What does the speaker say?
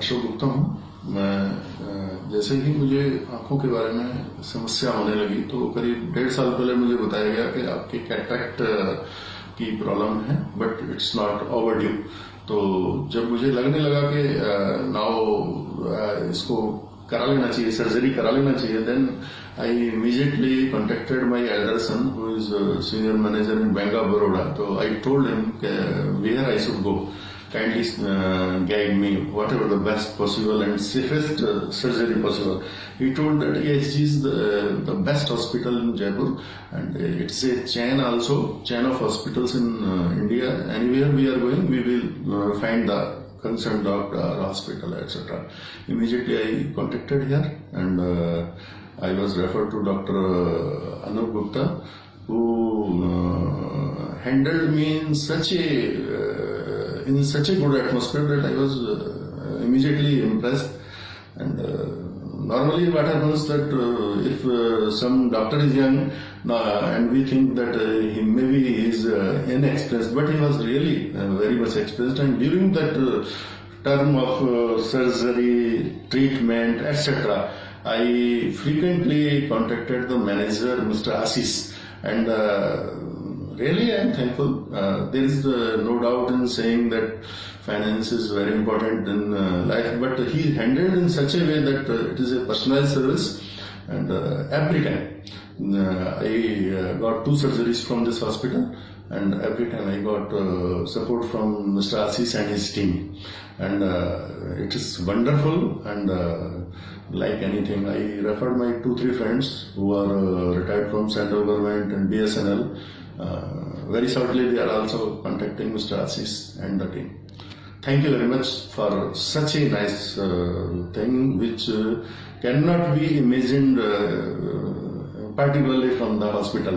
अशोक गुप्ता हूँ। मैं जैसे ही मुझे आंखों के बारे में समस्या होने लगी तो करीब 1.5 साल पहले मुझे बताया गया कि आपके कैटरैक्ट की प्रॉब्लम है, बट इट्स नॉट ओवरड्यू। तो जब मुझे लगने लगा कि नाउ इसको करा लेना चाहिए, सर्जरी करा लेना चाहिए, then I immediately contacted my elder son who is senior manager in bank of Baroda. तो I told him where I should go, kindly guide me whatever the best possible and safest surgery possible. He told that ASG is the best hospital in Jaipur, and it's a chain also, chain of hospitals in India. Anywhere we are going, we will find the concerned doctor, hospital, etc. Immediately I contacted here, and I was referred to Dr. Ashok Gupta, who handled me in such a good atmosphere that I was immediately impressed. And normally what happens that if some doctor is young and we think that maybe he is inexperienced, but he was really very much experienced. And during that term of surgery, treatment, etc., I frequently contacted the manager, Mr. Ashish, and really I am thankful. There is no doubt in saying that finance is very important in life, but he handled in such a way that it is a personalized service. And every time I got 2 surgeries from this hospital, and every time I got support from Mr. Ashish and his team, and it is wonderful. And like anything, I referred my 2-3 friends who are retired from central government and BSNL. Very shortly they are also contacting Mr. Ashish and the team. Thank you very much for such a nice thing which cannot be imagined particularly from the hospital.